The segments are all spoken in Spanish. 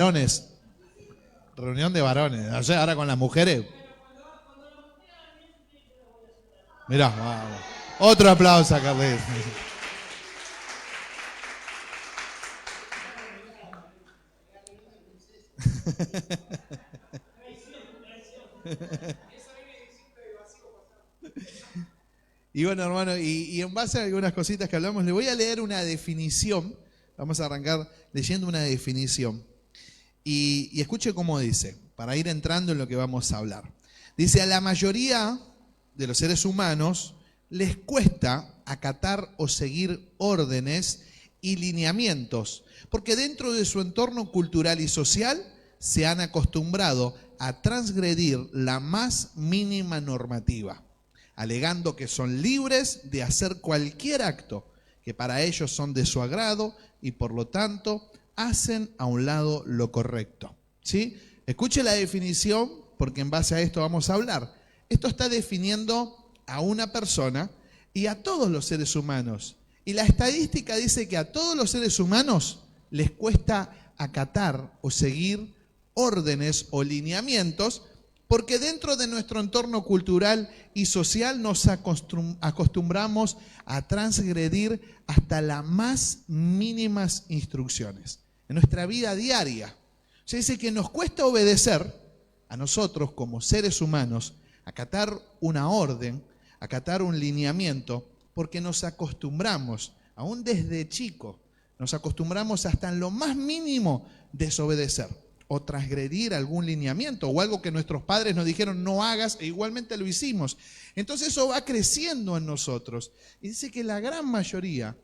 varones. Reunión de varones. O sea, ahora con las mujeres. Mirá, vamos. Otro aplauso a Carlitos. Y bueno, hermano, y en base a algunas cositas que hablamos, le voy a leer una definición. Vamos a arrancar leyendo una definición. Y escuche cómo dice, para ir entrando en lo que vamos a hablar. Dice, a la mayoría de los seres humanos les cuesta acatar o seguir órdenes y lineamientos, porque dentro de su entorno cultural y social se han acostumbrado a transgredir la más mínima normativa, alegando que son libres de hacer cualquier acto que para ellos son de su agrado y por lo tanto hacen a un lado lo correcto. ¿Sí? Escuche la definición porque en base a esto vamos a hablar. Esto está definiendo a una persona y a todos los seres humanos. Y la estadística dice que a todos los seres humanos les cuesta acatar o seguir órdenes o lineamientos porque dentro de nuestro entorno cultural y social nos acostumbramos a transgredir hasta las más mínimas instrucciones. En nuestra vida diaria, se dice que nos cuesta obedecer a nosotros como seres humanos, acatar una orden, acatar un lineamiento, porque nos acostumbramos, aún desde chico, nos acostumbramos hasta en lo más mínimo desobedecer o transgredir algún lineamiento o algo que nuestros padres nos dijeron no hagas e igualmente lo hicimos. Entonces eso va creciendo en nosotros. Y dice que a la gran mayoría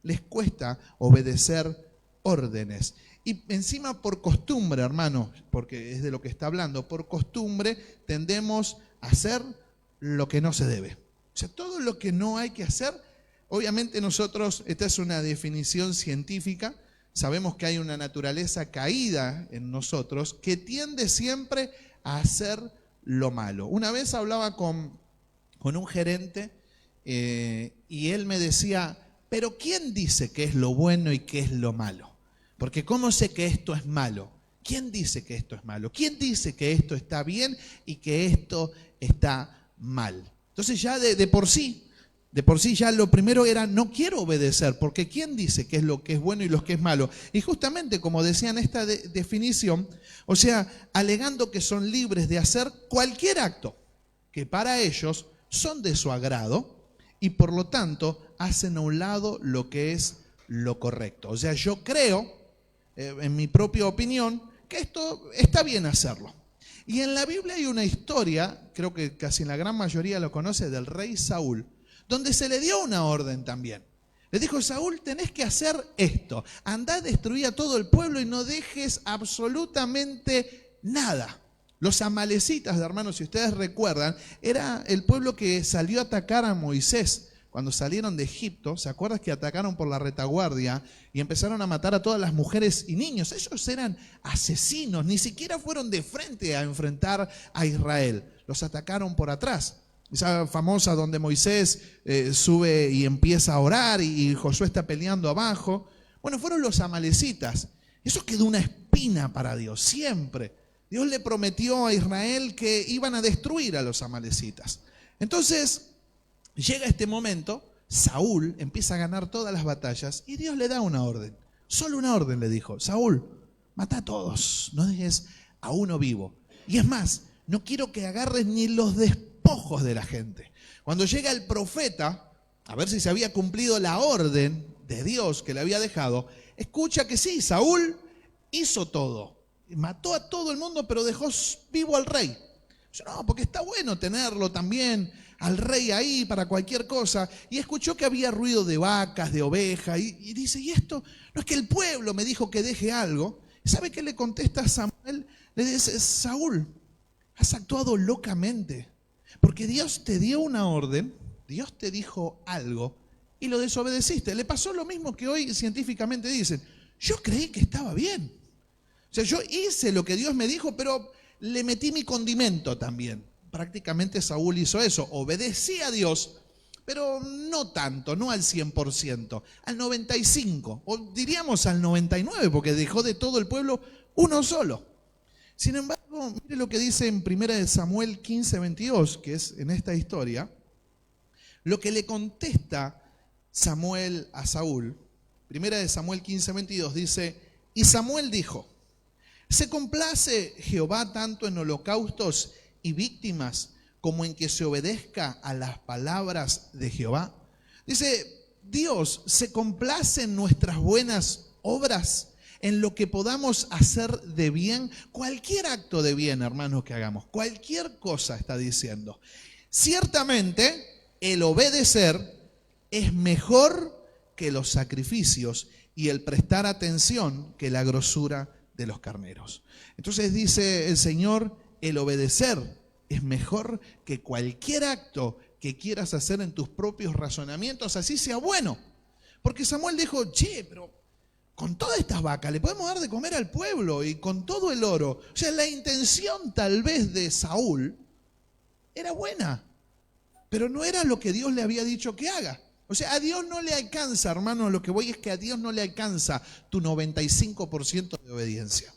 les cuesta obedecer órdenes. Y encima por costumbre, hermano, porque es de lo que está hablando, por costumbre tendemos a hacer lo que no se debe. O sea, todo lo que no hay que hacer, obviamente nosotros, esta es una definición científica, sabemos que hay una naturaleza caída en nosotros que tiende siempre a hacer lo malo. Una vez hablaba con un gerente y él me decía, pero ¿quién dice qué es lo bueno y qué es lo malo? Porque ¿cómo sé que esto es malo? ¿Quién dice que esto es malo? ¿Quién dice que esto está bien y que esto está mal? Entonces ya de por sí ya lo primero era no quiero obedecer, porque ¿quién dice qué es lo que es bueno y lo que es malo? Y justamente como decía en esta definición, o sea, alegando que son libres de hacer cualquier acto que para ellos son de su agrado y por lo tanto hacen a un lado lo que es lo correcto. O sea, yo creo, en mi propia opinión, que esto está bien hacerlo. Y en la Biblia hay una historia, creo que casi la gran mayoría lo conoce, del rey Saúl, donde se le dio una orden también. Le dijo, Saúl, tenés que hacer esto. Andá, destruí a todo el pueblo y no dejes absolutamente nada. Los amalecitas, hermanos, si ustedes recuerdan, era el pueblo que salió a atacar a Moisés cuando salieron de Egipto. ¿Se acuerdan que atacaron por la retaguardia y empezaron a matar a todas las mujeres y niños? Ellos eran asesinos, ni siquiera fueron de frente a enfrentar a Israel. Los atacaron por atrás. Esa famosa donde Moisés sube y empieza a orar y Josué está peleando abajo. Bueno, fueron los amalecitas. Eso quedó una espina para Dios, siempre. Dios le prometió a Israel que iban a destruir a los amalecitas. Entonces, llega este momento, Saúl empieza a ganar todas las batallas y Dios le da una orden. Solo una orden le dijo, Saúl, mata a todos, no dejes a uno vivo. Y es más, no quiero que agarres ni los despojos de la gente. Cuando llega el profeta, a ver si se había cumplido la orden de Dios que le había dejado, escucha que sí, Saúl hizo todo. Mató a todo el mundo, pero dejó vivo al rey. Yo, no, porque está bueno tenerlo también al rey ahí para cualquier cosa. Y escuchó que había ruido de vacas, de ovejas. Y dice, ¿y esto? No es que el pueblo me dijo que deje algo. ¿Sabe qué le contesta Samuel? Le dice, Saúl, has actuado locamente. Porque Dios te dio una orden, Dios te dijo algo y lo desobedeciste. Le pasó lo mismo que hoy científicamente dicen. Yo creí que estaba bien. O sea, yo hice lo que Dios me dijo, pero le metí mi condimento también. Prácticamente Saúl hizo eso. Obedecí a Dios, pero no tanto, no al 100%, al 95%, o diríamos al 99%, porque dejó de todo el pueblo uno solo. Sin embargo, mire lo que dice en 1 Samuel 15:22, que es en esta historia, lo que le contesta Samuel a Saúl. 1 Samuel 15:22 dice, y Samuel dijo, ¿se complace Jehová tanto en holocaustos y víctimas como en que se obedezca a las palabras de Jehová? Dice, Dios se complace en nuestras buenas obras, en lo que podamos hacer de bien, cualquier acto de bien, hermanos, que hagamos, cualquier cosa está diciendo. Ciertamente, el obedecer es mejor que los sacrificios y el prestar atención que la grosura de los carneros. Entonces dice el Señor, el obedecer es mejor que cualquier acto que quieras hacer en tus propios razonamientos, así sea bueno. Porque Samuel dijo, che, pero con todas estas vacas le podemos dar de comer al pueblo y con todo el oro. O sea, la intención tal vez de Saúl era buena, pero no era lo que Dios le había dicho que haga. O sea, a Dios no le alcanza, hermano, lo que voy es que a Dios no le alcanza tu 95% de obediencia.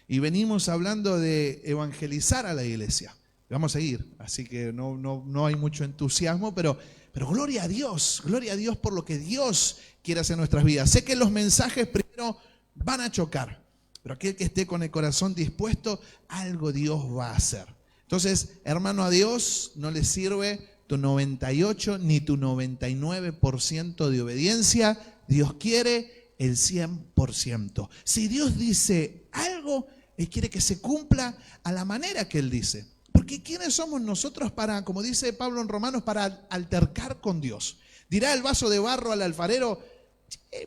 Y venimos hablando de evangelizar a la iglesia. Vamos a ir, así que no hay mucho entusiasmo, pero gloria a Dios por lo que Dios quiere hacer en nuestras vidas. Sé que los mensajes primero van a chocar, pero aquel que esté con el corazón dispuesto, algo Dios va a hacer. Entonces, hermano, a Dios no le sirve tu 98 ni tu 99% de obediencia. Dios quiere el 100%. Si Dios dice algo, Él quiere que se cumpla a la manera que Él dice. Porque ¿quiénes somos nosotros para, como dice Pablo en Romanos, para altercar con Dios? Dirá el vaso de barro al alfarero,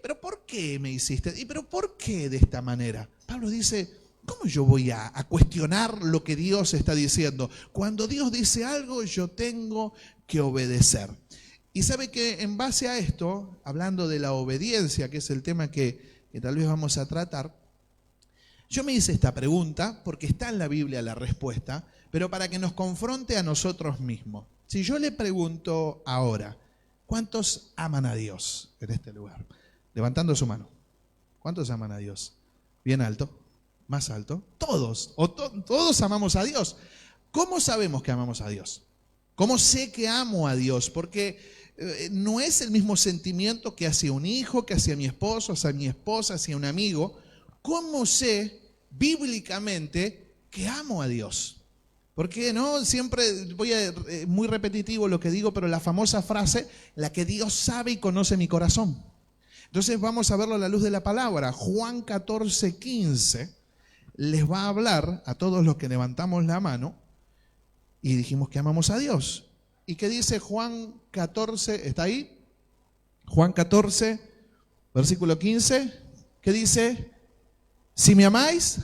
pero ¿por qué me hiciste? ¿Y pero por qué de esta manera? Pablo dice, ¿cómo yo voy a cuestionar lo que Dios está diciendo? Cuando Dios dice algo, yo tengo que obedecer. Y sabe que en base a esto, hablando de la obediencia, que es el tema que tal vez vamos a tratar, yo me hice esta pregunta, porque está en la Biblia la respuesta, pero para que nos confronte a nosotros mismos. Si yo le pregunto ahora, ¿cuántos aman a Dios en este lugar? Levantando su mano. ¿Cuántos aman a Dios? Bien alto, más alto. Todos, todos amamos a Dios. ¿Cómo sabemos que amamos a Dios? ¿Cómo sé que amo a Dios? Porque no es el mismo sentimiento que hacia un hijo, que hacia mi esposo, hacia mi esposa, hacia un amigo. ¿Cómo sé bíblicamente que amo a Dios? Porque no siempre muy repetitivo lo que digo, pero la famosa frase, la que Dios sabe y conoce mi corazón. Entonces vamos a verlo a la luz de la palabra. Juan 14:15 les va a hablar a todos los que levantamos la mano y dijimos que amamos a Dios. ¿Y qué dice Juan 14? ¿Está ahí? Juan 14, versículo 15. ¿Qué dice? Si me amáis,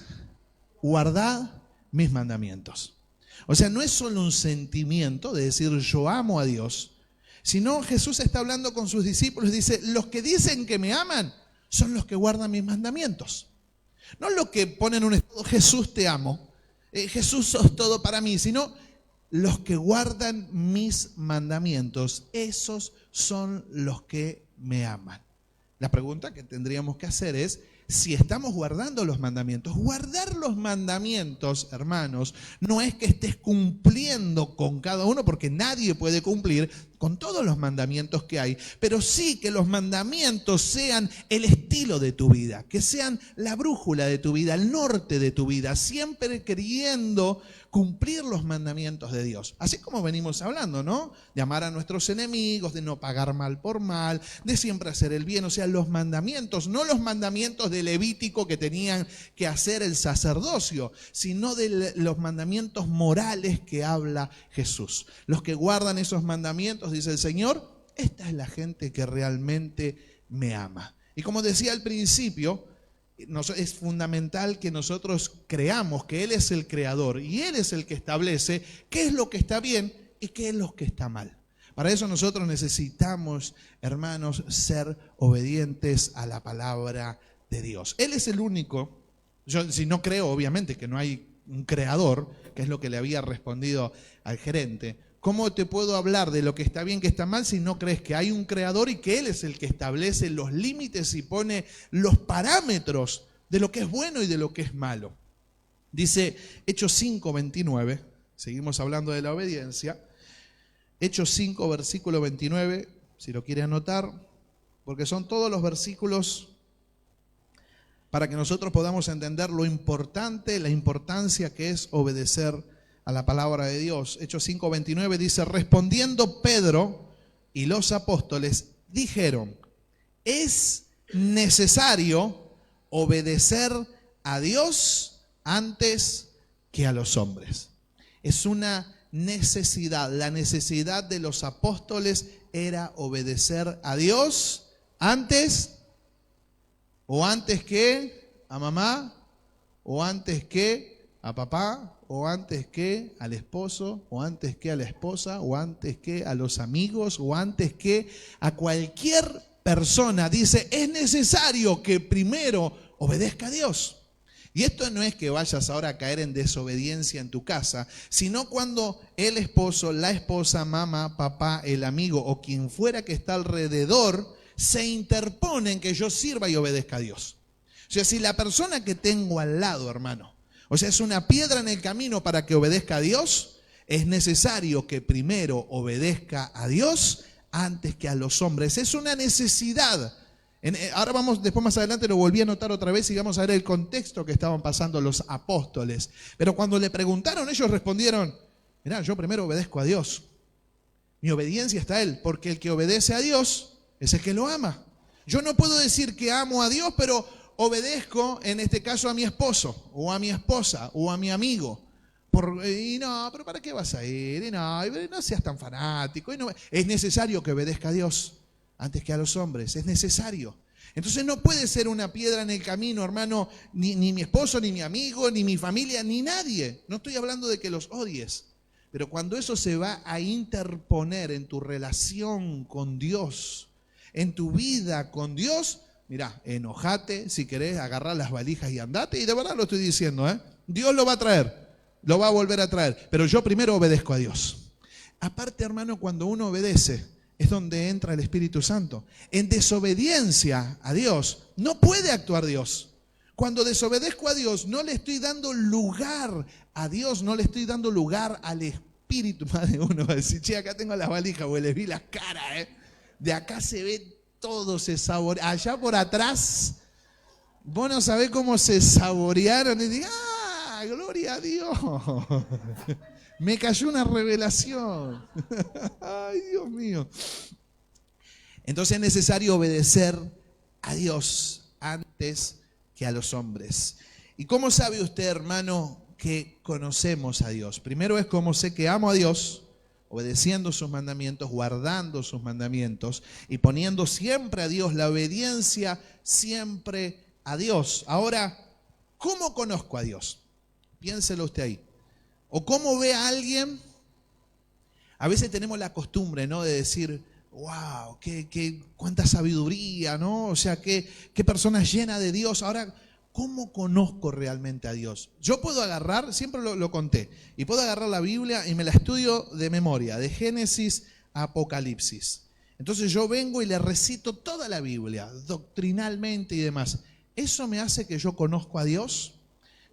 guardad mis mandamientos. O sea, no es solo un sentimiento de decir yo amo a Dios, sino Jesús está hablando con sus discípulos y dice, los que dicen que me aman son los que guardan mis mandamientos. No los que ponen un estado, Jesús te amo, Jesús sos todo para mí, sino los que guardan mis mandamientos, esos son los que me aman. La pregunta que tendríamos que hacer es, si estamos guardando los mandamientos. Guardar los mandamientos, hermanos, no es que estés cumpliendo con cada uno, porque nadie puede cumplir con todos los mandamientos que hay, pero sí que los mandamientos sean el estilo de tu vida, que sean la brújula de tu vida, el norte de tu vida, siempre queriendo cumplir los mandamientos de Dios. Así como venimos hablando, ¿no? De amar a nuestros enemigos, de no pagar mal por mal, de siempre hacer el bien. O sea, los mandamientos, no los mandamientos de Levítico que tenían que hacer el sacerdocio, sino de los mandamientos morales que habla Jesús. Los que guardan esos mandamientos, dice el Señor, esta es la gente que realmente me ama. Y como decía al principio, es fundamental que nosotros creamos que Él es el creador y Él es el que establece qué es lo que está bien y qué es lo que está mal. Para eso nosotros necesitamos, hermanos, ser obedientes a la palabra de Dios. Él es el único, yo si no creo obviamente que no hay un creador, que es lo que le había respondido al gerente, ¿Cómo te puedo hablar de lo que está bien, que está mal, si no crees que hay un creador y que Él es el que establece los límites y pone los parámetros de lo que es bueno y de lo que es malo? Dice Hechos 5:29, seguimos hablando de la obediencia. Hechos 5, versículo 29, si lo quiere anotar, porque son todos los versículos para que nosotros podamos entender lo importante, la importancia que es obedecer a la palabra de Dios. Hechos 5:29 dice: respondiendo Pedro y los apóstoles dijeron: es necesario obedecer a Dios antes que a los hombres. Es una necesidad. La necesidad de los apóstoles era obedecer a Dios antes que a mamá, o antes que a papá, o antes que al esposo, o antes que a la esposa, o antes que a los amigos, o antes que a cualquier persona. Dice, es necesario que primero obedezca a Dios. Y esto no es que vayas ahora a caer en desobediencia en tu casa, sino cuando el esposo, la esposa, mamá, papá, el amigo o quien fuera que está alrededor se interpone en que yo sirva y obedezca a Dios. O sea, si la persona que tengo al lado, hermano, o sea, es una piedra en el camino para que obedezca a Dios, es necesario que primero obedezca a Dios antes que a los hombres. Es una necesidad. Ahora vamos, después más adelante lo volví a anotar otra vez y vamos a ver el contexto que estaban pasando los apóstoles. Pero cuando le preguntaron, ellos respondieron: mirá, yo primero obedezco a Dios. Mi obediencia está a Él, porque el que obedece a Dios es el que lo ama. Yo no puedo decir que amo a Dios, pero obedezco, en este caso, a mi esposo, o a mi esposa, o a mi amigo. Y no, pero ¿para qué vas a ir? Y no seas tan fanático. Es necesario que obedezca a Dios antes que a los hombres. Es necesario. Entonces no puede ser una piedra en el camino, hermano, ni mi esposo, ni mi amigo, ni mi familia, ni nadie. No estoy hablando de que los odies. Pero cuando eso se va a interponer en tu relación con Dios, en tu vida con Dios, mirá, enojate, si querés, agarrá las valijas y andate. Y de verdad lo estoy diciendo, Dios lo va a traer, lo va a volver a traer. Pero yo primero obedezco a Dios. Aparte, hermano, cuando uno obedece, es donde entra el Espíritu Santo. En desobediencia a Dios, no puede actuar Dios. Cuando desobedezco a Dios, no le estoy dando lugar a Dios, no le estoy dando lugar al Espíritu. Madre, uno va a decir, che, acá tengo las valijas, porque les vi las caras, De acá se ve todo, se saborea. Allá por atrás, vos no sabés cómo se saborearon. Y digo, ¡ah, gloria a Dios! Me cayó una revelación. Ay, Dios mío. Entonces es necesario obedecer a Dios antes que a los hombres. ¿Y cómo sabe usted, hermano, que conocemos a Dios? Primero es cómo sé que amo a Dios, obedeciendo sus mandamientos, guardando sus mandamientos y poniendo siempre a Dios, la obediencia siempre a Dios. Ahora, ¿cómo conozco a Dios? Piénselo usted ahí. ¿O cómo ve a alguien? A veces tenemos la costumbre, ¿no?, de decir, wow, cuánta sabiduría, ¿no? O sea, qué persona llena de Dios. Ahora, ¿cómo conozco realmente a Dios? Yo puedo agarrar, siempre lo conté, y puedo agarrar la Biblia y me la estudio de memoria, de Génesis a Apocalipsis. Entonces yo vengo y le recito toda la Biblia, doctrinalmente y demás. ¿Eso me hace que yo conozco a Dios?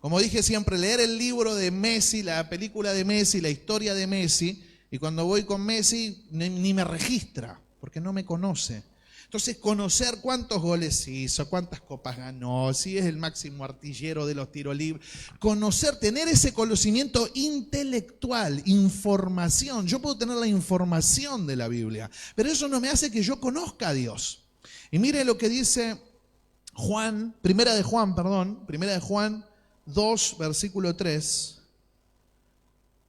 Como dije siempre, leer el libro de Messi, la película de Messi, la historia de Messi, y cuando voy con Messi ni me registra, porque no me conoce. Entonces, conocer cuántos goles hizo, cuántas copas ganó, si es el máximo artillero de los tiros libres. Conocer, tener ese conocimiento intelectual, información. Yo puedo tener la información de la Biblia, pero eso no me hace que yo conozca a Dios. Y mire lo que dice Primera de Juan 2, versículo 3.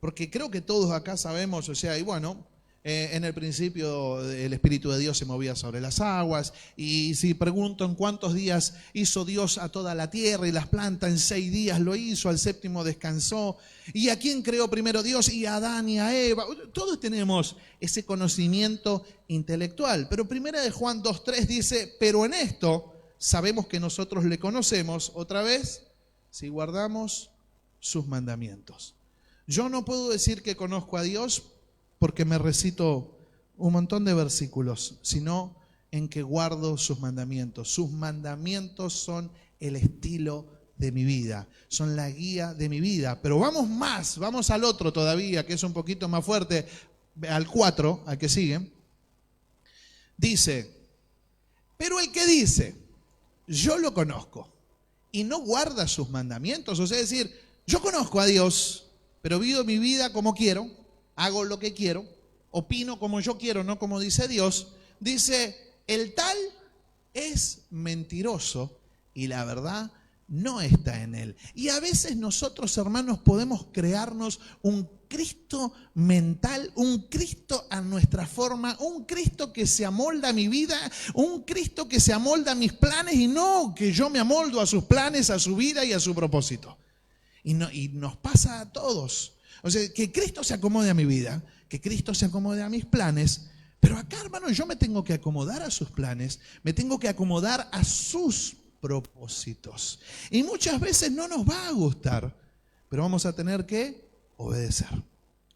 Porque creo que todos acá sabemos, o sea, y bueno, en el principio el Espíritu de Dios se movía sobre las aguas, y si pregunto en cuántos días hizo Dios a toda la tierra y las plantas, en 6 días lo hizo, al 7º descansó. ¿Y a quién creó primero Dios? Y a Adán y a Eva. Todos tenemos ese conocimiento intelectual. Pero Primera de Juan 2:3 dice, pero en esto sabemos que nosotros le conocemos, otra vez, si guardamos sus mandamientos. Yo no puedo decir que conozco a Dios porque me recito un montón de versículos, sino en que guardo sus mandamientos. Sus mandamientos son el estilo de mi vida, son la guía de mi vida. Pero vamos más, vamos al otro todavía, que es un poquito más fuerte, al 4, al que sigue. Dice, pero el que dice, yo lo conozco, y no guarda sus mandamientos, o sea, es decir, yo conozco a Dios, pero vivo mi vida como quiero, hago lo que quiero, opino como yo quiero, no como dice Dios. Dice, el tal es mentiroso y la verdad no está en él. Y a veces nosotros, hermanos, podemos crearnos un Cristo mental, un Cristo a nuestra forma, un Cristo que se amolda a mi vida, un Cristo que se amolda a mis planes y no que yo me amoldo a sus planes, a su vida y a su propósito. Y nos pasa a todos. O sea, que Cristo se acomode a mi vida, que Cristo se acomode a mis planes, pero acá, hermano, yo me tengo que acomodar a sus planes, me tengo que acomodar a sus propósitos. Y muchas veces no nos va a gustar, pero vamos a tener que obedecer.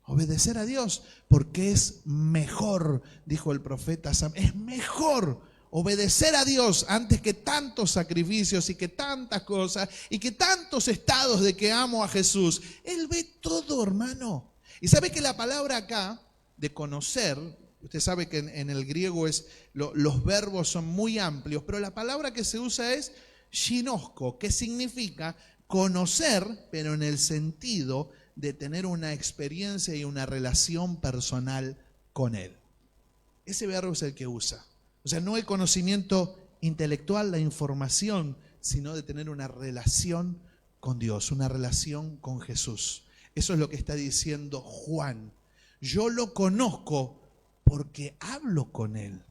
Obedecer a Dios, porque es mejor, dijo el profeta Sam, es mejor obedecer a Dios antes que tantos sacrificios y que tantas cosas y que tantos estados de que amo a Jesús. Él ve todo, hermano. Y sabe que la palabra acá de conocer, usted sabe que en el griego los verbos son muy amplios, pero la palabra que se usa es ginosko, que significa conocer, pero en el sentido de tener una experiencia y una relación personal con Él. Ese verbo es el que usa. O sea, no el conocimiento intelectual, la información, sino de tener una relación con Dios, una relación con Jesús. Eso es lo que está diciendo Juan. Yo lo conozco porque hablo con Él,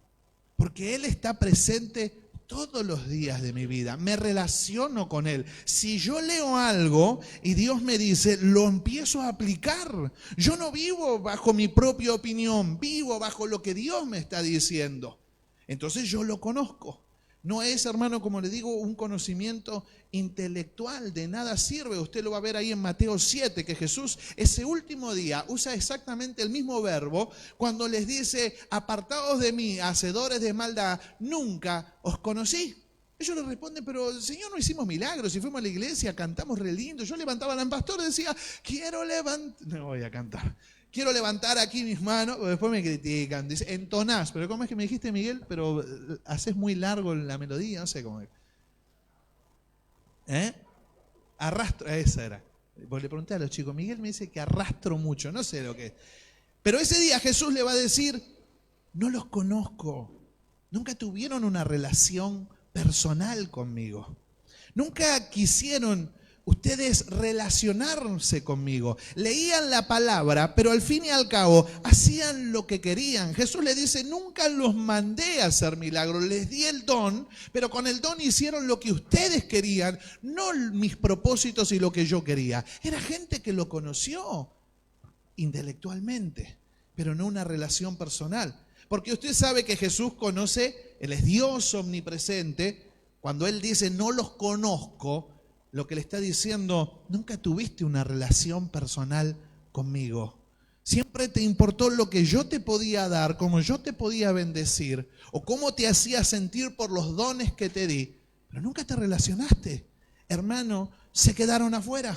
porque Él está presente todos los días de mi vida, me relaciono con Él. Si yo leo algo y Dios me dice, lo empiezo a aplicar. Yo no vivo bajo mi propia opinión, vivo bajo lo que Dios me está diciendo. Entonces yo lo conozco. No es, hermano, como le digo, un conocimiento intelectual, de nada sirve. Usted lo va a ver ahí en Mateo 7, que Jesús ese último día usa exactamente el mismo verbo cuando les dice, apartaos de mí, hacedores de maldad, nunca os conocí. Ellos le responden, pero Señor, no hicimos milagros, si fuimos a la iglesia, cantamos re lindo. Yo levantaba al pastor y decía, quiero levantar, no voy a cantar. Quiero levantar aquí mis manos, después me critican, dice, entonás, pero ¿cómo es que me dijiste, Miguel? Pero haces muy largo la melodía, no sé cómo es. Arrastro, esa era. Pues le pregunté a los chicos, Miguel me dice que arrastro mucho, no sé lo que es. Pero ese día Jesús le va a decir, no los conozco, nunca tuvieron una relación personal conmigo, nunca quisieron ustedes relacionarse conmigo. Leían la palabra, pero al fin y al cabo hacían lo que querían. Jesús le dice, nunca los mandé a hacer milagros, les di el don, pero con el don hicieron lo que ustedes querían, no mis propósitos y lo que yo quería. Era gente que lo conoció intelectualmente, pero no una relación personal. Porque usted sabe que Jesús conoce, Él es Dios omnipresente. Cuando Él dice, no los conozco, lo que le está diciendo, nunca tuviste una relación personal conmigo. Siempre te importó lo que yo te podía dar, cómo yo te podía bendecir, o cómo te hacía sentir por los dones que te di, pero nunca te relacionaste. Hermano, se quedaron afuera.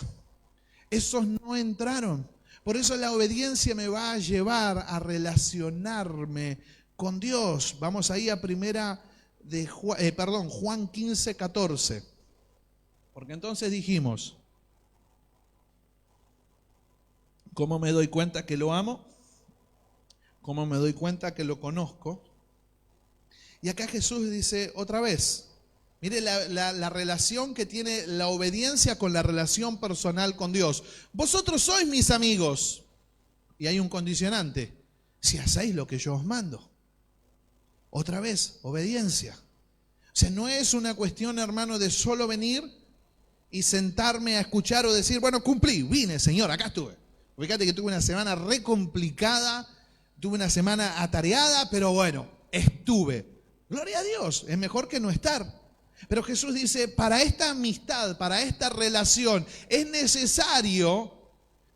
Esos no entraron. Por eso la obediencia me va a llevar a relacionarme con Dios. Vamos ahí a Juan 15, 14. Porque entonces dijimos, ¿cómo me doy cuenta que lo amo? ¿Cómo me doy cuenta que lo conozco? Y acá Jesús dice otra vez, mire la relación que tiene la obediencia con la relación personal con Dios. Vosotros sois mis amigos. Y hay un condicionante, si hacéis lo que yo os mando. Otra vez, obediencia. O sea, no es una cuestión, hermano, de solo venir y sentarme a escuchar o decir, bueno, cumplí, vine, Señor, acá estuve. Fíjate que tuve una semana re complicada, tuve una semana atareada, pero bueno, estuve. Gloria a Dios, es mejor que no estar. Pero Jesús dice, para esta amistad, para esta relación, es necesario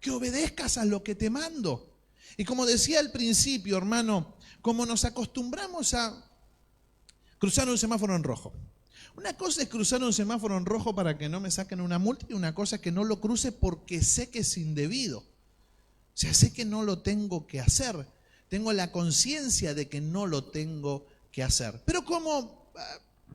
que obedezcas a lo que te mando. Y como decía al principio, hermano, como nos acostumbramos a cruzar un semáforo en rojo. Una cosa es cruzar un semáforo en rojo para que no me saquen una multa y una cosa es que no lo cruce porque sé que es indebido. O sea, sé que no lo tengo que hacer. Tengo la conciencia de que no lo tengo que hacer. Pero como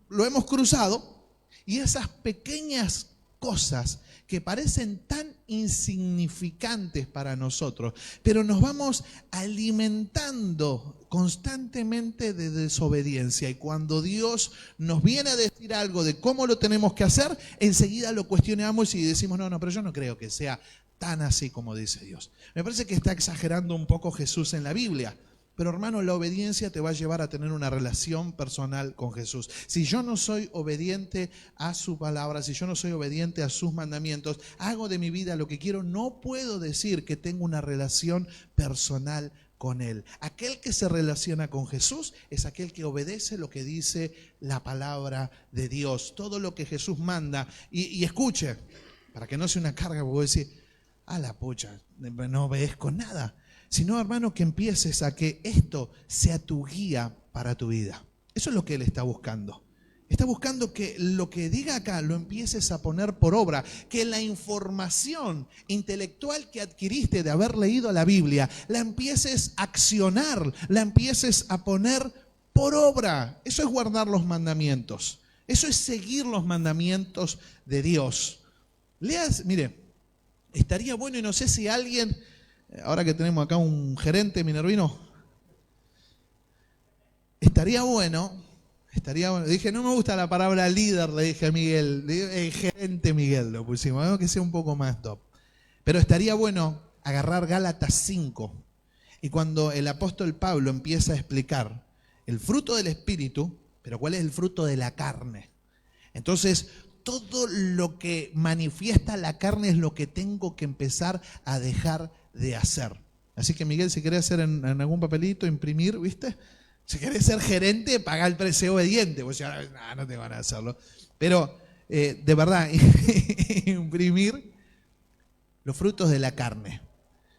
lo hemos cruzado y esas pequeñas cosas que parecen tan insignificantes para nosotros, pero nos vamos alimentando constantemente de desobediencia. Y cuando Dios nos viene a decir algo de cómo lo tenemos que hacer, enseguida lo cuestionamos y decimos, no, pero yo no creo que sea tan así como dice Dios. Me parece que está exagerando un poco Jesús en la Biblia. Pero hermano, la obediencia te va a llevar a tener una relación personal con Jesús. Si yo no soy obediente a su palabra, si yo no soy obediente a sus mandamientos, hago de mi vida lo que quiero, no puedo decir que tengo una relación personal con Él. Aquel que se relaciona con Jesús es aquel que obedece lo que dice la palabra de Dios. Todo lo que Jesús manda. Y escuche, para que no sea una carga, porque voy a decir, a la pucha, no obedezco nada. Sino, hermano, que empieces a que esto sea tu guía para tu vida. Eso es lo que Él está buscando. Está buscando que lo que diga acá lo empieces a poner por obra, que la información intelectual que adquiriste de haber leído la Biblia, la empieces a accionar, la empieces a poner por obra. Eso es guardar los mandamientos. Eso es seguir los mandamientos de Dios. Leas, mire, estaría bueno, y no sé si alguien... Ahora que tenemos acá un gerente minervino, estaría bueno, dije, no me gusta la palabra líder, le dije a Miguel, el gerente Miguel lo pusimos, que sea un poco más top. Pero estaría bueno agarrar Gálatas 5, y cuando el apóstol Pablo empieza a explicar el fruto del Espíritu, pero ¿cuál es el fruto de la carne? Entonces, todo lo que manifiesta la carne es lo que tengo que empezar a dejar de hacer. Así que Miguel, si querés hacer en algún papelito, imprimir, ¿viste? Si querés ser gerente, paga el precio obediente. Pues ya, no te van a hacerlo. Pero, de verdad, imprimir los frutos de la carne,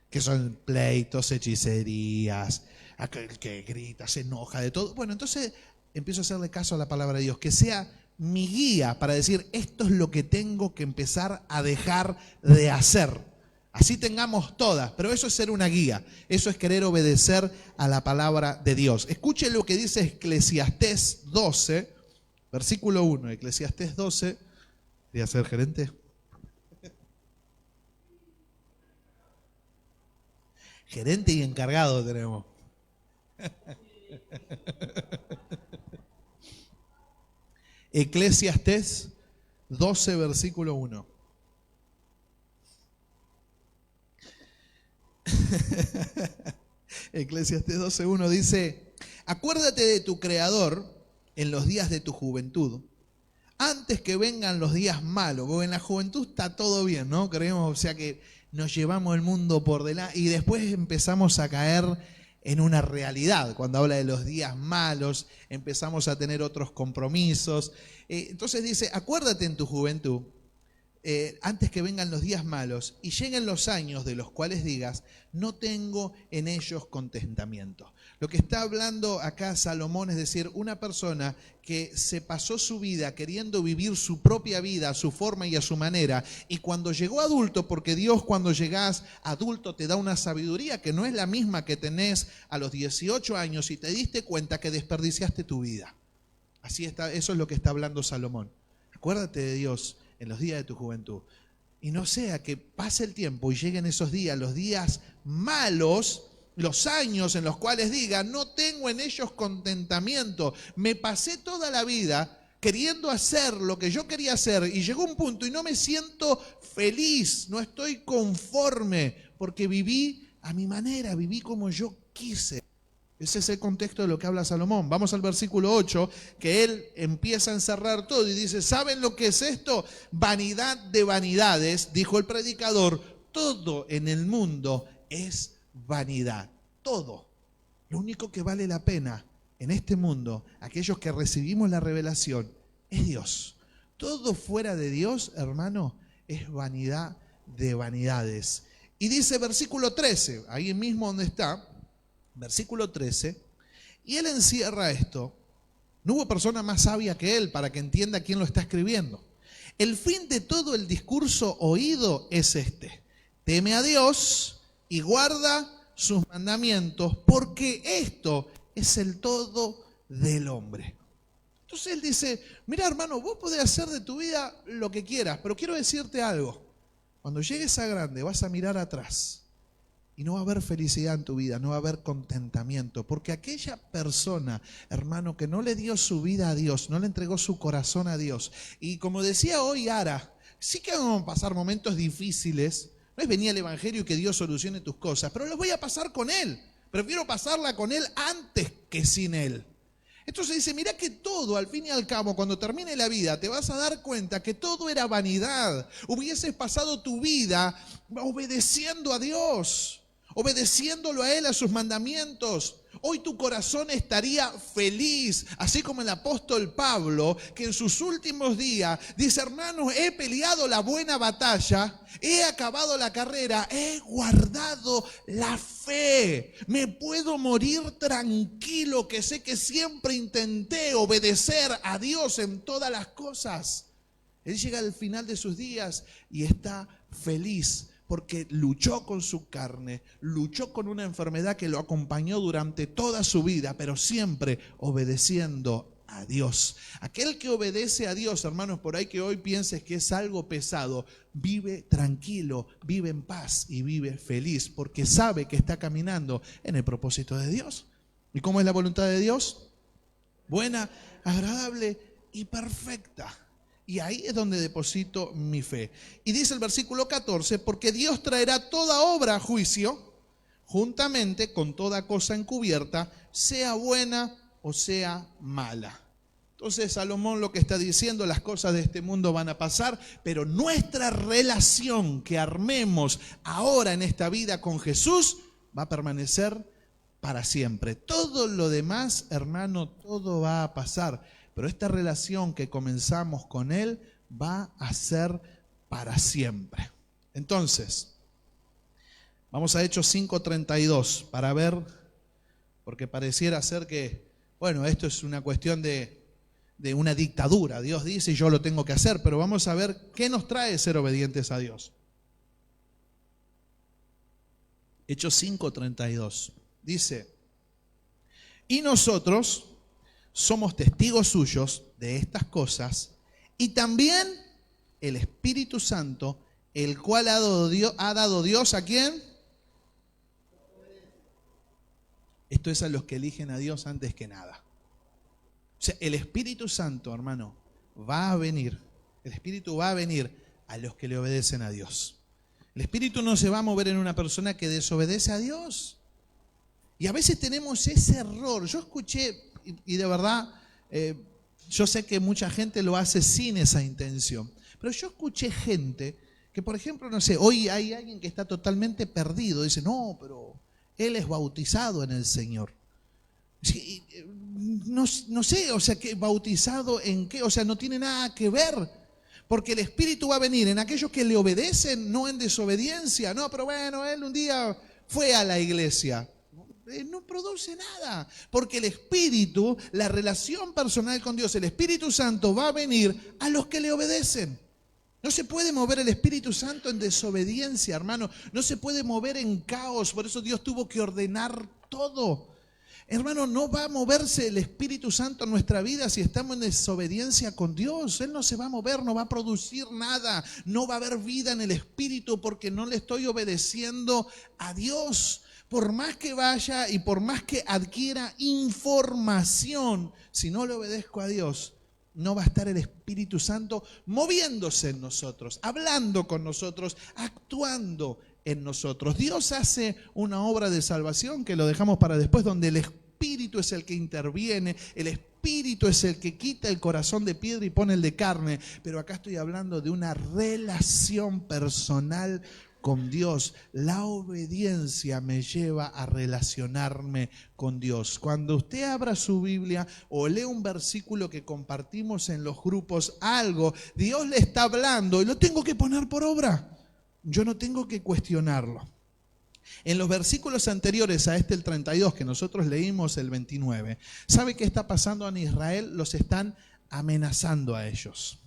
que son pleitos, hechicerías, aquel que grita, se enoja, de todo. Bueno, entonces empiezo a hacerle caso a la palabra de Dios, que sea mi guía para decir, esto es lo que tengo que empezar a dejar de hacer. Así tengamos todas, pero eso es ser una guía, eso es querer obedecer a la palabra de Dios. Escuche lo que dice Eclesiastés 12, versículo 1, Eclesiastés 12, ¿quería ser gerente? Gerente y encargado tenemos. Eclesiastés 12, versículo 1. Eclesiastés 12:1 dice, acuérdate de tu Creador en los días de tu juventud, antes que vengan los días malos, porque en la juventud está todo bien, ¿no? Creemos, o sea que nos llevamos el mundo por delante y después empezamos a caer en una realidad. Cuando habla de los días malos, empezamos a tener otros compromisos. Entonces dice, acuérdate en tu juventud, antes que vengan los días malos y lleguen los años de los cuales digas, no tengo en ellos contentamiento. Lo que está hablando acá Salomón es decir, una persona que se pasó su vida queriendo vivir su propia vida a su forma y a su manera, y cuando llegó adulto, porque Dios cuando llegás adulto te da una sabiduría que no es la misma que tenés a los 18 años y te diste cuenta que desperdiciaste tu vida. Así está, eso es lo que está hablando Salomón. Acuérdate de Dios en los días de tu juventud. Y no sea que pase el tiempo y lleguen esos días, los días malos, los años en los cuales diga, no tengo en ellos contentamiento. Me pasé toda la vida queriendo hacer lo que yo quería hacer y llegó un punto y no me siento feliz, no estoy conforme, porque viví a mi manera, viví como yo quise. Ese es el contexto de lo que habla Salomón. Vamos al versículo 8, que él empieza a encerrar todo y dice, ¿saben lo que es esto? Vanidad de vanidades, dijo el predicador, todo en el mundo es vanidad. Todo. Lo único que vale la pena en este mundo, aquellos que recibimos la revelación, es Dios. Todo fuera de Dios, hermano, es vanidad de vanidades. Y dice versículo 13, ahí mismo donde está, versículo 13, y él encierra esto. No hubo persona más sabia que él para que entienda quién lo está escribiendo. El fin de todo el discurso oído es este: teme a Dios y guarda sus mandamientos, porque esto es el todo del hombre. Entonces él dice, mira hermano, vos podés hacer de tu vida lo que quieras, pero quiero decirte algo. Cuando llegues a grande vas a mirar atrás y no va a haber felicidad en tu vida, no va a haber contentamiento, porque aquella persona, hermano, que no le dio su vida a Dios, no le entregó su corazón a Dios, y como decía hoy Ara, sí que vamos a pasar momentos difíciles, no es venir al Evangelio y que Dios solucione tus cosas, pero los voy a pasar con Él, prefiero pasarla con Él antes que sin Él. Entonces dice, mira que todo, al fin y al cabo, cuando termine la vida, te vas a dar cuenta que todo era vanidad. Hubieses pasado tu vida obedeciendo a Dios, obedeciéndolo a Él, a sus mandamientos. Hoy tu corazón estaría feliz, así como el apóstol Pablo, que en sus últimos días dice, hermanos, he peleado la buena batalla, he acabado la carrera, he guardado la fe. Me puedo morir tranquilo, que sé que siempre intenté obedecer a Dios en todas las cosas. Él llega al final de sus días y está feliz, porque luchó con su carne, luchó con una enfermedad que lo acompañó durante toda su vida, pero siempre obedeciendo a Dios. Aquel que obedece a Dios, hermanos, por ahí que hoy pienses que es algo pesado, vive tranquilo, vive en paz y vive feliz, porque sabe que está caminando en el propósito de Dios. ¿Y cómo es la voluntad de Dios? Buena, agradable y perfecta. Y ahí es donde deposito mi fe. Y dice el versículo 14, porque Dios traerá toda obra a juicio, juntamente con toda cosa encubierta, sea buena o sea mala. Entonces Salomón lo que está diciendo, las cosas de este mundo van a pasar, pero nuestra relación que armemos ahora en esta vida con Jesús va a permanecer para siempre. Todo lo demás, hermano, todo va a pasar. Pero esta relación que comenzamos con Él va a ser para siempre. Entonces, vamos a Hechos 5:32 para ver, porque pareciera ser que, bueno, esto es una cuestión de una dictadura. Dios dice y yo lo tengo que hacer, pero vamos a ver qué nos trae ser obedientes a Dios. Hechos 5:32 dice, y nosotros somos testigos suyos de estas cosas, y también el Espíritu Santo, el cual ha dado Dios ¿a quién? Esto es a los que eligen a Dios antes que nada. O sea, el Espíritu Santo, hermano, va a venir. El Espíritu va a venir a los que le obedecen a Dios. El Espíritu no se va a mover en una persona que desobedece a Dios. Y a veces tenemos ese error. Yo escuché, y de verdad, yo sé que mucha gente lo hace sin esa intención, pero yo escuché gente que, por ejemplo, no sé, hoy hay alguien que está totalmente perdido, dice, no, pero él es bautizado en el Señor. No sé, o sea, ¿bautizado en qué? O sea, no tiene nada que ver, porque el Espíritu va a venir en aquellos que le obedecen, no en desobediencia. No, pero bueno, él un día fue a la iglesia. No produce nada, porque el Espíritu, la relación personal con Dios, el Espíritu Santo va a venir a los que le obedecen. No se puede mover el Espíritu Santo en desobediencia, hermano. No se puede mover en caos, por eso Dios tuvo que ordenar todo. Hermano, no va a moverse el Espíritu Santo en nuestra vida si estamos en desobediencia con Dios. Él no se va a mover, no va a producir nada. No va a haber vida en el Espíritu porque no le estoy obedeciendo a Dios. Por más que vaya y por más que adquiera información, si no le obedezco a Dios, no va a estar el Espíritu Santo moviéndose en nosotros, hablando con nosotros, actuando en nosotros. Dios hace una obra de salvación que lo dejamos para después, donde el Espíritu es el que interviene, el Espíritu es el que quita el corazón de piedra y pone el de carne. Pero acá estoy hablando de una relación personal con Dios. La obediencia me lleva a relacionarme con Dios. Cuando usted abra su Biblia o lee un versículo que compartimos en los grupos, algo, Dios le está hablando y lo tengo que poner por obra. yo no tengo que cuestionarlo. En los versículos anteriores a este, el 32, que nosotros leímos el 29, ¿sabe qué está pasando en Israel? Los están amenazando a ellos.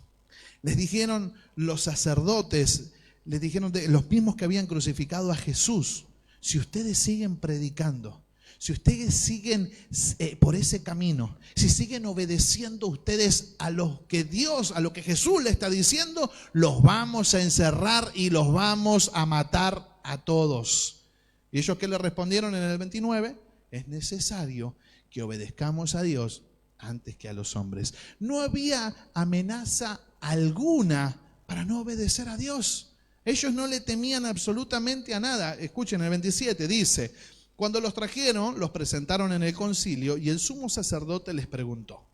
Les dijeron los sacerdotes, les dijeron los mismos que habían crucificado a Jesús: si ustedes siguen predicando, si ustedes siguen por ese camino, si siguen obedeciendo ustedes a lo que Dios, a lo que Jesús le está diciendo, los vamos a encerrar y los vamos a matar a todos. ¿Y ellos qué le respondieron en el 29? Es necesario que obedezcamos a Dios antes que a los hombres. No había amenaza alguna para no obedecer a Dios. Ellos no le temían absolutamente a nada. Escuchen, el 27 dice: cuando los trajeron, los presentaron en el concilio y el sumo sacerdote les preguntó,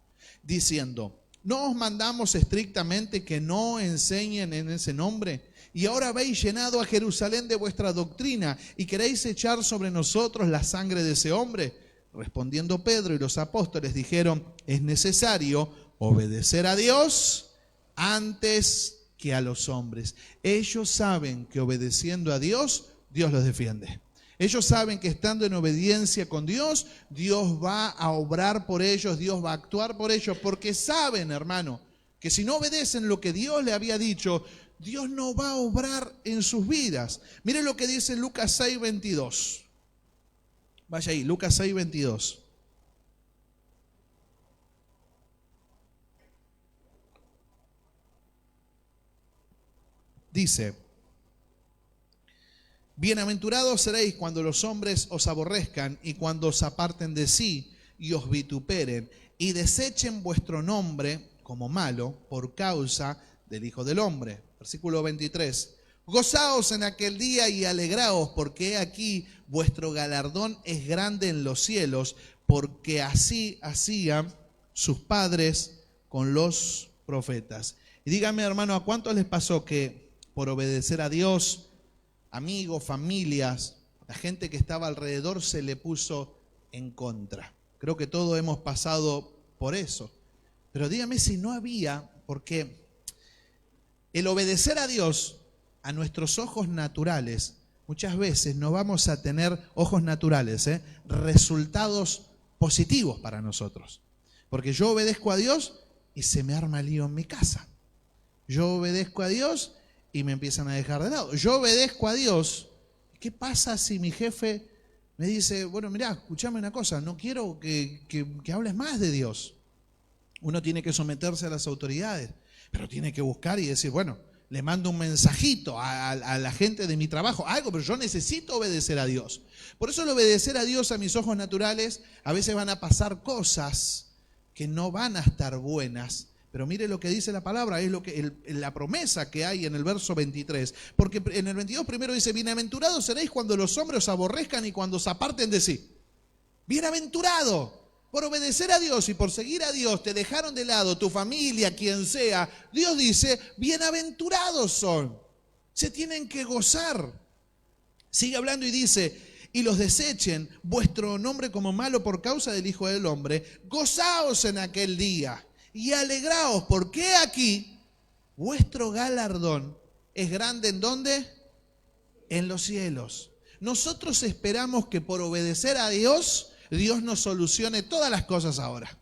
diciendo: ¿no os mandamos estrictamente que no enseñen en ese nombre? Y ahora habéis llenado a Jerusalén de vuestra doctrina y queréis echar sobre nosotros la sangre de ese hombre. Respondiendo Pedro y los apóstoles dijeron: es necesario obedecer a Dios antes que a los hombres. Ellos saben que obedeciendo a Dios, Dios los defiende. Ellos saben que estando en obediencia con Dios, Dios va a obrar por ellos, Dios va a actuar por ellos, porque saben, hermano, que si no obedecen lo que Dios le había dicho, Dios no va a obrar en sus vidas. Mire lo que dice Lucas 6:22. Vaya ahí, Lucas 6:22. Dice: bienaventurados seréis cuando los hombres os aborrezcan y cuando os aparten de sí y os vituperen y desechen vuestro nombre como malo por causa del Hijo del Hombre. Versículo 23. Gozaos en aquel día y alegraos, porque he aquí vuestro galardón es grande en los cielos, porque así hacían sus padres con los profetas. Y díganme, hermano, ¿a cuántos les pasó que por obedecer a Dios, amigos, familias, la gente que estaba alrededor se le puso en contra? Creo que todos hemos pasado por eso. Pero dígame si no había, porque el obedecer a Dios, a nuestros ojos naturales, muchas veces no vamos a tener ojos naturales, resultados positivos para nosotros. Porque yo obedezco a Dios y se me arma lío en mi casa. Yo obedezco a Dios y me empiezan a dejar de lado. Yo obedezco a Dios. ¿Qué pasa si mi jefe me dice: bueno, mirá, escuchame una cosa, no quiero que hables más de Dios? Uno tiene que someterse a las autoridades, pero tiene que buscar y decir: bueno, le mando un mensajito a la gente de mi trabajo, algo, pero yo necesito obedecer a Dios. Por eso el obedecer a Dios a mis ojos naturales, a veces van a pasar cosas que no van a estar buenas. Pero mire lo que dice la palabra, es lo que la promesa que hay en el verso 23. Porque en el 22 primero dice: bienaventurados seréis cuando los hombres os aborrezcan y cuando os aparten de sí. Bienaventurado. Por obedecer a Dios y por seguir a Dios te dejaron de lado, tu familia, quien sea. Dios dice: bienaventurados son. Se tienen que gozar. Sigue hablando y dice: y los desechen vuestro nombre como malo por causa del Hijo del Hombre. Gozaos en aquel día y alegraos, porque aquí vuestro galardón es grande. ¿En dónde? En los cielos. Nosotros esperamos que por obedecer a Dios, Dios nos solucione todas las cosas ahora.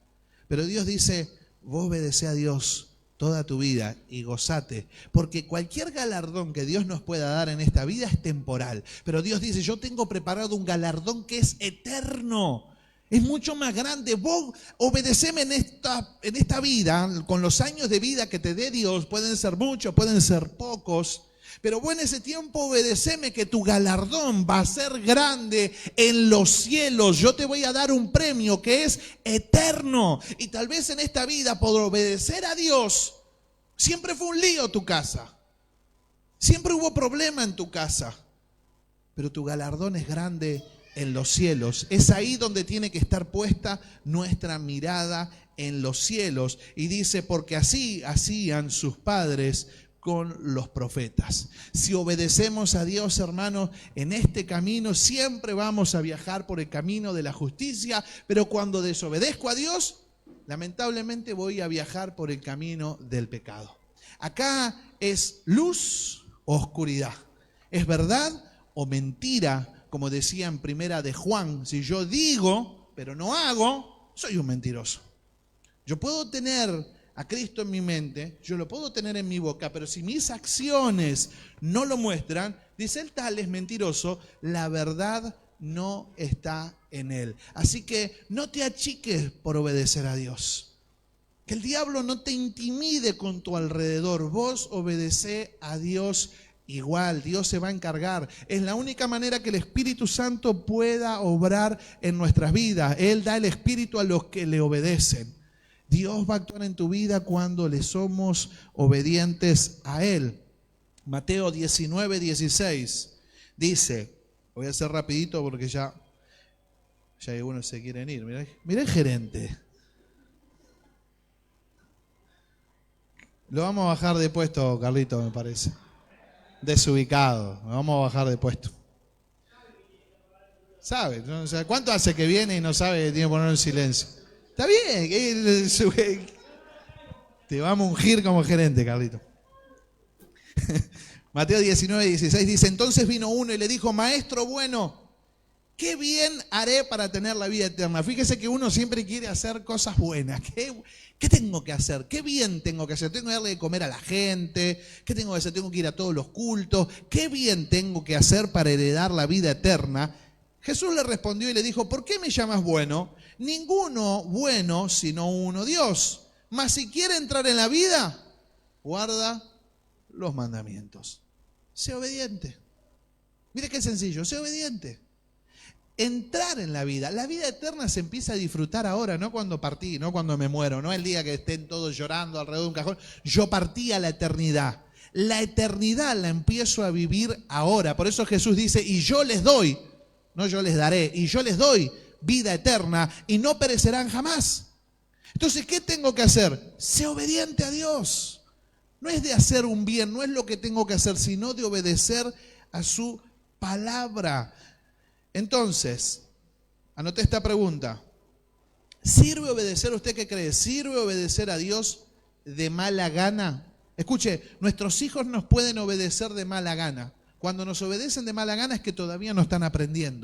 Pero Dios dice: vos obedecé a Dios toda tu vida y gozate, porque cualquier galardón que Dios nos pueda dar en esta vida es temporal. Pero Dios dice: yo tengo preparado un galardón que es eterno. Es mucho más grande. Vos obedeceme en esta vida, con los años de vida que te dé Dios. Pueden ser muchos, pueden ser pocos. Pero vos en ese tiempo obedeceme, que tu galardón va a ser grande en los cielos. Yo te voy a dar un premio que es eterno. Y tal vez en esta vida, por obedecer a Dios, siempre fue un lío tu casa. Siempre hubo problema en tu casa. Pero tu galardón es grande en los cielos. Es ahí donde tiene que estar puesta nuestra mirada, en los cielos. Y dice: porque así hacían sus padres con los profetas. Si obedecemos a Dios, hermanos, en este camino siempre vamos a viajar por el camino de la justicia, pero cuando desobedezco a Dios, lamentablemente voy a viajar por el camino del pecado. Acá es luz o oscuridad. ¿Es verdad o mentira? Como decía en primera de Juan, si yo digo, pero no hago, soy un mentiroso. Yo puedo tener a Cristo en mi mente, yo lo puedo tener en mi boca, pero si mis acciones no lo muestran, dice el tal es mentiroso, la verdad no está en él. Así que no te achiques por obedecer a Dios. Que el diablo no te intimide con tu alrededor. Vos obedecé a Dios igual. Dios se va a encargar. Es la única manera que el Espíritu Santo pueda obrar en nuestras vidas. Él da el Espíritu a los que le obedecen. Dios va a actuar en tu vida cuando le somos obedientes a Él. Mateo 19:16 dice, voy a hacer rapidito porque ya algunos se quieren ir. Mirá el gerente. Lo vamos a bajar de puesto, Carlito, me parece. Desubicado. Lo vamos a bajar de puesto. ¿Sabe? ¿No? O sea, ¿cuánto hace que viene y no sabe que tiene que ponerlo en silencio? Está bien. Te vamos a ungir como gerente, Carlito. Mateo 19:16 dice, entonces vino uno y le dijo, maestro bueno, ¿qué bien haré para tener la vida eterna? Fíjese que uno siempre quiere hacer cosas buenas. ¿Qué tengo que hacer? ¿Qué bien tengo que hacer? ¿Tengo que darle de comer a la gente? ¿Qué tengo que hacer? ¿Tengo que ir a todos los cultos? ¿Qué bien tengo que hacer para heredar la vida eterna? Jesús le respondió y le dijo, ¿por qué me llamas bueno? Ninguno bueno sino uno, Dios. Mas si quiere entrar en la vida, guarda los mandamientos. Sé obediente. Mire qué sencillo, sé obediente. Entrar en la vida eterna se empieza a disfrutar ahora, no cuando partí, no cuando me muero, no el día que estén todos llorando alrededor de un cajón. Yo partí a la eternidad. La eternidad la empiezo a vivir ahora. Por eso Jesús dice, y yo les doy, no yo les daré, y yo les doy vida eterna y no perecerán jamás. Entonces, ¿qué tengo que hacer? Sé obediente a Dios. No es de hacer un bien, no es lo que tengo que hacer, sino de obedecer a su palabra. Entonces, anoté esta pregunta. ¿Sirve obedecer, usted qué cree? ¿Sirve obedecer a Dios de mala gana? Escuche, nuestros hijos nos pueden obedecer de mala gana. Cuando nos obedecen de mala gana es que todavía no están aprendiendo.